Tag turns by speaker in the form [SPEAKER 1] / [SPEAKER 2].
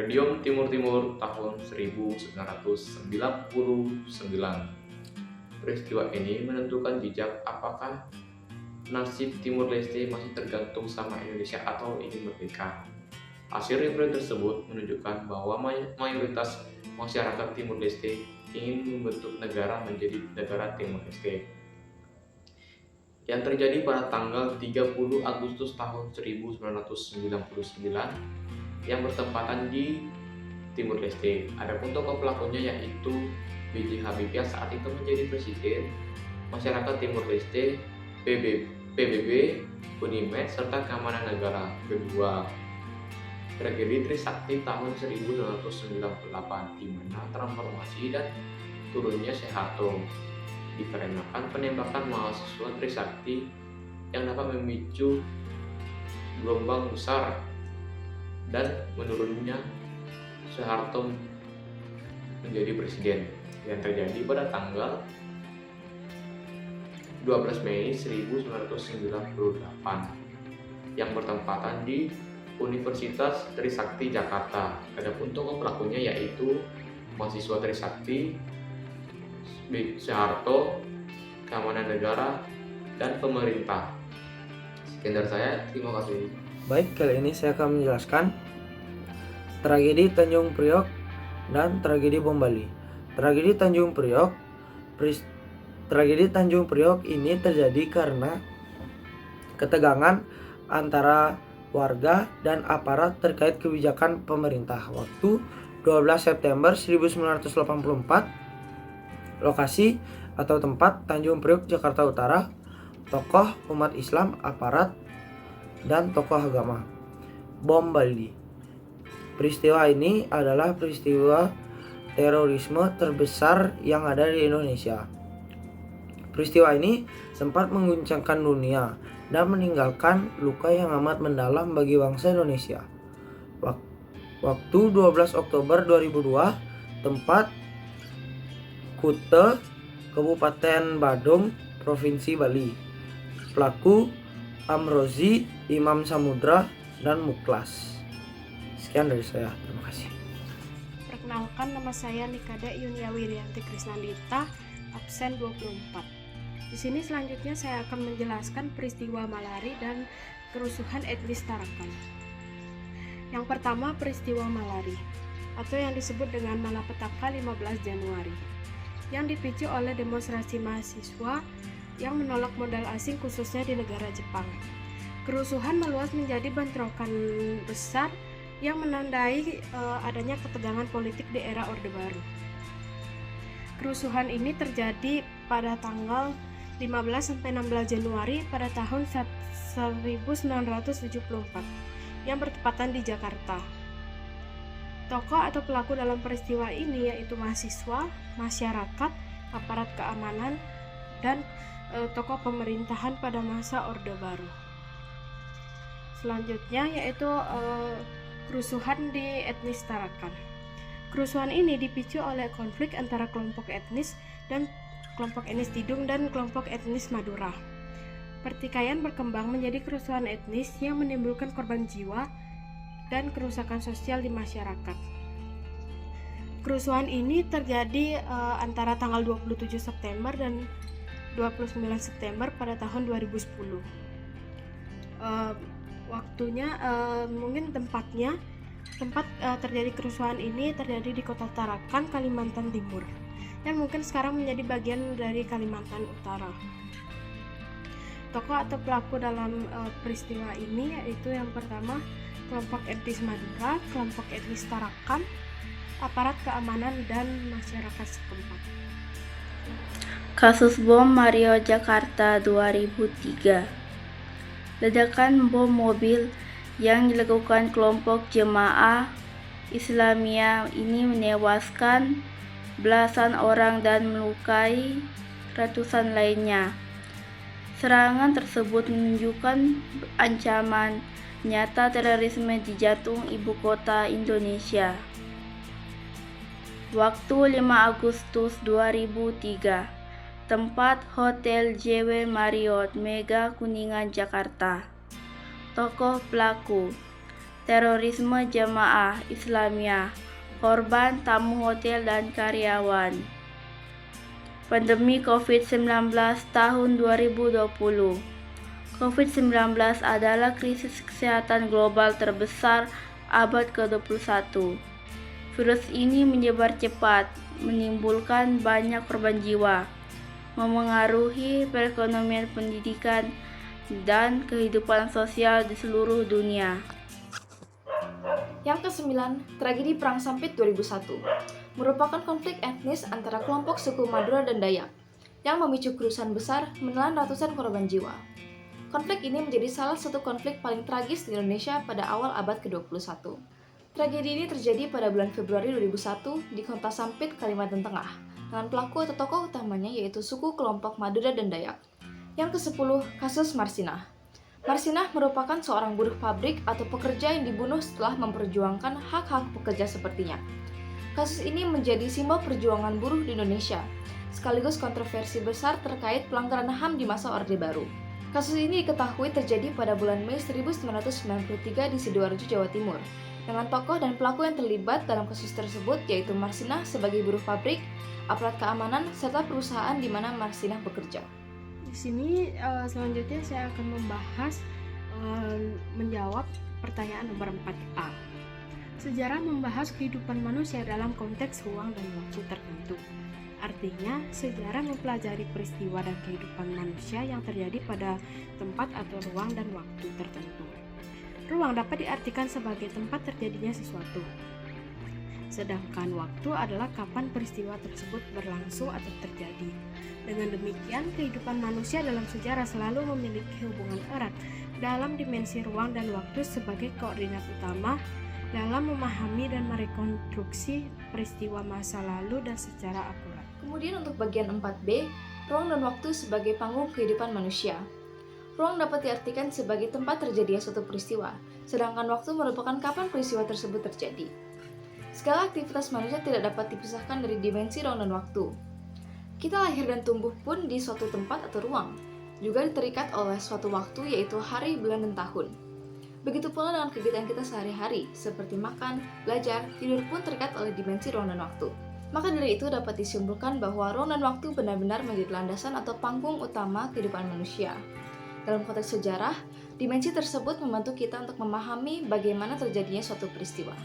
[SPEAKER 1] Radium Timur-Timur tahun 1999. Peristiwa ini menentukan jejak apakah nasib Timur Leste masih tergantung sama Indonesia atau ingin merdeka. Hasil referendum tersebut menunjukkan bahwa mayoritas masyarakat Timur Leste ingin membentuk negara menjadi negara Timur Leste. Yang terjadi pada tanggal 30 Agustus tahun 1999 yang bertepatan di Timur Leste. Adapun tokoh pelakunya yaitu B.J. Habibie yang saat itu menjadi presiden, masyarakat Timur Leste, PBB, Unimed, serta Keamanan Negara. Kedua, tragedi Trisakti tahun 1998 di mana transformasi dan turunnya Soeharto dikarenakan penembakan mahasiswa Trisakti yang dapat memicu gelombang besar dan menurunnya Soeharto menjadi presiden yang terjadi pada tanggal 12 Mei 1998 yang bertempatan di Universitas Trisakti Jakarta. Adapun tokoh pelakunya yaitu mahasiswa Trisakti, Soeharto, Keamanan Negara, dan pemerintah. Sekian dari saya, terima kasih.
[SPEAKER 2] Baik, kali ini saya akan menjelaskan tragedi Tanjung Priok dan tragedi Bom Bali. Tragedi Tanjung Priok ini terjadi karena ketegangan antara warga dan aparat terkait kebijakan pemerintah. Waktu 12 September 1984, lokasi atau tempat Tanjung Priok, Jakarta Utara, tokoh umat Islam, aparat, dan tokoh agama. Bom Bali. Peristiwa ini adalah peristiwa terorisme terbesar yang ada di Indonesia. Peristiwa ini sempat mengguncangkan dunia dan meninggalkan luka yang amat mendalam bagi bangsa Indonesia. Waktu 12 Oktober 2002, tempat Kute, Kabupaten Badung, Provinsi Bali. Pelaku Amrozi, Imam Samudra, dan Muklas. Sekian dari saya, terima kasih.
[SPEAKER 3] Perkenalkan, nama saya Nikada Yunia Wirianti Krisnandita, absen 24. Di sini selanjutnya saya akan menjelaskan peristiwa Malari dan kerusuhan etnis Tarakan. Yang pertama, peristiwa Malari atau yang disebut dengan Malapetaka 15 Januari yang dipicu oleh demonstrasi mahasiswa yang menolak modal asing khususnya di negara Jepang. Kerusuhan meluas menjadi bentrokan besar yang menandai adanya ketegangan politik di era Orde Baru. Kerusuhan ini terjadi pada tanggal 15-16 Januari pada tahun 1974 yang bertepatan di Jakarta. Tokoh atau pelaku dalam peristiwa ini yaitu mahasiswa, masyarakat, aparat keamanan, dan tokoh pemerintahan pada masa Orde Baru. Selanjutnya yaitu kerusuhan di etnis Tarakan. Kerusuhan ini dipicu oleh konflik antara kelompok etnis Tidung dan kelompok etnis Madura. Pertikaian berkembang menjadi kerusuhan etnis yang menimbulkan korban jiwa dan kerusakan sosial di masyarakat. Kerusuhan ini terjadi antara tanggal 27 September dan 29 September pada tahun 2010. Tempat terjadi kerusuhan ini terjadi di kota Tarakan, Kalimantan Timur, yang mungkin sekarang menjadi bagian dari Kalimantan Utara. Tokoh atau pelaku dalam peristiwa ini yaitu yang pertama kelompok etnis Madura, kelompok etnis Tarakan, aparat keamanan, dan masyarakat setempat.
[SPEAKER 4] Kasus bom Mario Jakarta 2003. Ledakan bom mobil yang dilakukan kelompok jemaah Islamiyah ini menewaskan belasan orang dan melukai ratusan lainnya. Serangan tersebut menunjukkan ancaman nyata terorisme di jantung ibu kota Indonesia. Waktu 5 Agustus 2003. Tempat Hotel JW Marriott Mega Kuningan, Jakarta. Tokoh pelaku terorisme jamaah Islamiyah, korban tamu hotel dan karyawan. Pandemi COVID-19 tahun 2020. COVID-19 adalah krisis kesehatan global terbesar abad ke-21. Virus ini menyebar cepat, menimbulkan banyak korban jiwa, memengaruhi perekonomian, pendidikan, dan kehidupan sosial di seluruh dunia.
[SPEAKER 5] Yang ke-9, tragedi Perang Sampit 2001, merupakan konflik etnis antara kelompok suku Madura dan Dayak, yang memicu kerusuhan besar menelan ratusan korban jiwa. Konflik ini menjadi salah satu konflik paling tragis di Indonesia pada awal abad ke-21. Tragedi ini terjadi pada bulan Februari 2001 di Kota Sampit, Kalimantan Tengah, dengan pelaku atau tokoh utamanya yaitu suku kelompok Madura dan Dayak. Yang ke-10, kasus Marsinah. Marsinah merupakan seorang buruh pabrik atau pekerja yang dibunuh setelah memperjuangkan hak-hak pekerja sepertinya. Kasus ini menjadi simbol perjuangan buruh di Indonesia, sekaligus kontroversi besar terkait pelanggaran HAM di masa Orde Baru. Kasus ini diketahui terjadi pada bulan Mei 1993 di Sidoarjo, Jawa Timur, dengan tokoh dan pelaku yang terlibat dalam kasus tersebut yaitu Marsinah sebagai buruh pabrik, aparat keamanan, serta perusahaan di mana Marsinah bekerja.
[SPEAKER 3] Di sini selanjutnya saya akan membahas menjawab pertanyaan nomor 4A. Sejarah membahas kehidupan manusia dalam konteks ruang dan waktu tertentu. Artinya, sejarah mempelajari peristiwa dan kehidupan manusia yang terjadi pada tempat atau ruang dan waktu tertentu. Ruang dapat diartikan sebagai tempat terjadinya sesuatu. Sedangkan waktu adalah kapan peristiwa tersebut berlangsung atau terjadi. Dengan demikian, kehidupan manusia dalam sejarah selalu memiliki hubungan erat dalam dimensi ruang dan waktu sebagai koordinat utama dalam memahami dan merekonstruksi peristiwa masa lalu dan secara akurat.
[SPEAKER 5] Kemudian untuk bagian 4B, ruang dan waktu sebagai panggung kehidupan manusia. Ruang dapat diartikan sebagai tempat terjadinya suatu peristiwa, sedangkan waktu merupakan kapan peristiwa tersebut terjadi. Segala aktivitas manusia tidak dapat dipisahkan dari dimensi ruang dan waktu. Kita lahir dan tumbuh pun di suatu tempat atau ruang, juga terikat oleh suatu waktu yaitu hari, bulan, dan tahun. Begitu pula dengan kegiatan kita sehari-hari, seperti makan, belajar, tidur pun terikat oleh dimensi ruang dan waktu. Maka dari itu dapat disimpulkan bahwa ruang dan waktu benar-benar menjadi landasan atau panggung utama kehidupan manusia. Dalam konteks sejarah, dimensi tersebut membantu kita untuk memahami bagaimana terjadinya suatu peristiwa.